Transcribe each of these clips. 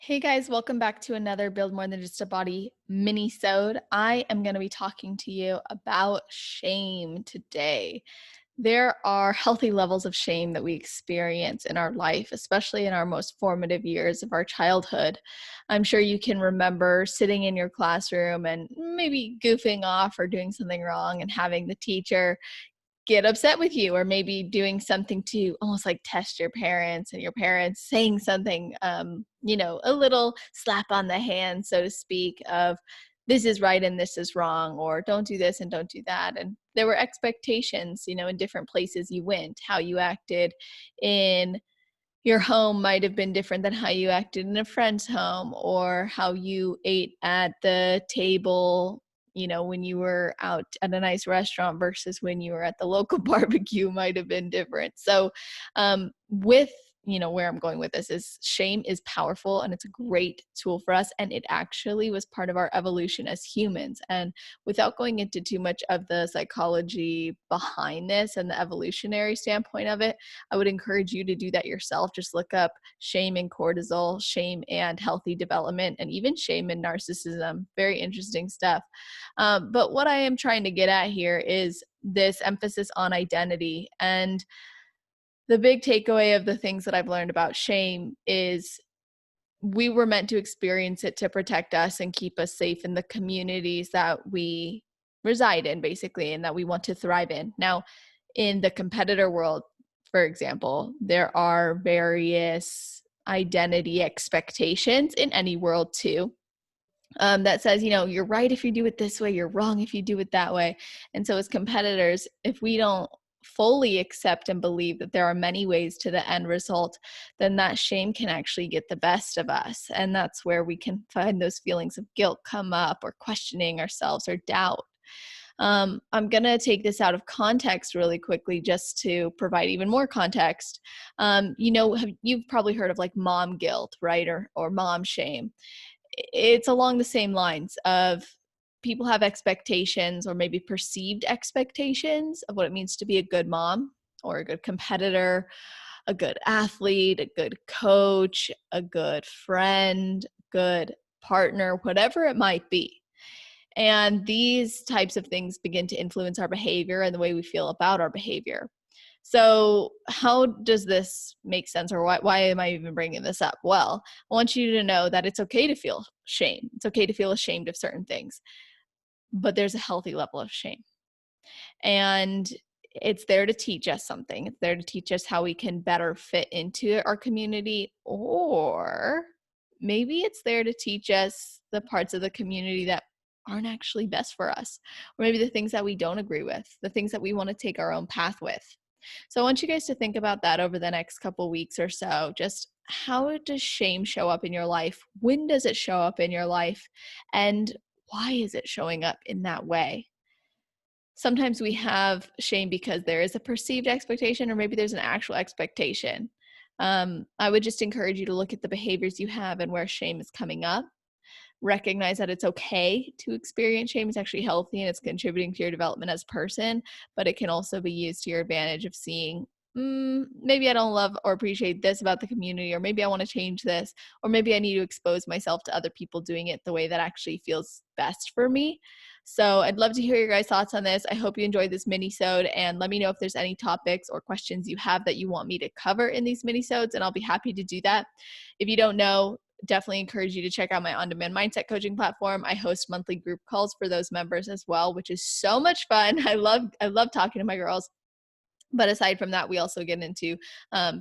Hey guys, welcome back to another Build More Than Just a Body mini-sode. I am going to be talking to you about shame today. There are healthy levels of shame that we experience in our life, especially in our most formative years of our childhood. I'm sure you can remember sitting in your classroom and maybe goofing off or doing something wrong and having the teacher get upset with you, or maybe doing something to almost like test your parents, and your parents saying something, a little slap on the hand, so to speak, of this is right and this is wrong, or don't do this and don't do that. And there were expectations, in different places you went. How you acted in your home might have been different than how you acted in a friend's home, or how you ate at the table, when you were out at a nice restaurant versus when you were at the local barbecue might have been different. So, with where I'm going with this is shame is powerful and it's a great tool for us. And it actually was part of our evolution as humans. And without going into too much of the psychology behind this and the evolutionary standpoint of it, I would encourage you to do that yourself. Just look up shame and cortisol, shame and healthy development, and even shame and narcissism. Very interesting stuff. But what I am trying to get at here is this emphasis on identity. And the big takeaway of the things that I've learned about shame is we were meant to experience it to protect us and keep us safe in the communities that we reside in, basically, and that we want to thrive in. Now, in the competitor world, for example, there are various identity expectations in any world too, that says, you're right if you do it this way, you're wrong if you do it that way. And so as competitors, if we don't fully accept and believe that there are many ways to the end result, then that shame can actually get the best of us. And that's where we can find those feelings of guilt come up, or questioning ourselves, or doubt. I'm going to take this out of context really quickly just to provide even more context. You've probably heard of like mom guilt, right? Or mom shame. It's along the same lines of people have expectations, or maybe perceived expectations, of what it means to be a good mom, or a good competitor, a good athlete, a good coach, a good friend, good partner, whatever it might be. And these types of things begin to influence our behavior and the way we feel about our behavior. So, how does this make sense, or why am I even bringing this up? Well, I want you to know that it's okay to feel shame. It's okay to feel ashamed of certain things, but there's a healthy level of shame. And it's there to teach us something. It's there to teach us how we can better fit into our community, or maybe it's there to teach us the parts of the community that aren't actually best for us, or maybe the things that we don't agree with, the things that we want to take our own path with. So I want you guys to think about that over the next couple weeks or so. Just how does shame show up in your life? When does it show up in your life? And why is it showing up in that way? Sometimes we have shame because there is a perceived expectation, or maybe there's an actual expectation. I would just encourage you to look at the behaviors you have and where shame is coming up. Recognize that it's okay to experience shame. It's actually healthy and it's contributing to your development as a person, but it can also be used to your advantage of seeing, maybe I don't love or appreciate this about the community, or maybe I want to change this, or maybe I need to expose myself to other people doing it the way that actually feels best for me. So I'd love to hear your guys' thoughts on this. I hope you enjoyed this mini-sode, and let me know if there's any topics or questions you have that you want me to cover in these mini-sodes, and I'll be happy to do that. If you don't know, definitely encourage you to check out my on-demand mindset coaching platform. I host monthly group calls for those members as well, which is so much fun. I love talking to my girls. But aside from that, we also get into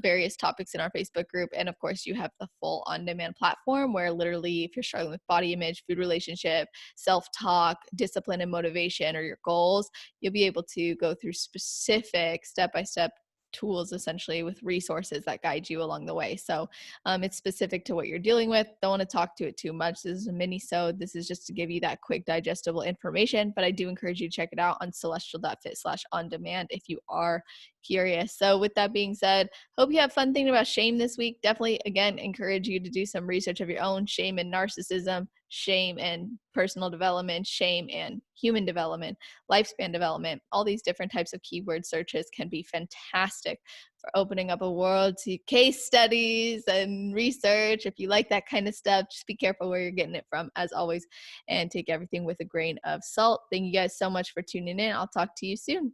various topics in our Facebook group. And of course, you have the full on-demand platform where literally, if you're struggling with body image, food relationship, self-talk, discipline and motivation, or your goals, you'll be able to go through specific step-by-step tools, essentially, with resources that guide you along the way. So it's specific to what you're dealing with. Don't want to talk to it too much. This is a mini-sode. This is just to give you that quick digestible information, but I do encourage you to check it out on celestial.fit/on-demand if you are curious. So with that being said, hope you have fun thinking about shame this week. Definitely, again, encourage you to do some research of your own. Shame and narcissism, shame and personal development, shame and human development, lifespan development. All these different types of keyword searches can be fantastic for opening up a world to case studies and research. If you like that kind of stuff, just be careful where you're getting it from, as always, and take everything with a grain of salt. Thank you guys so much for tuning in. I'll talk to you soon.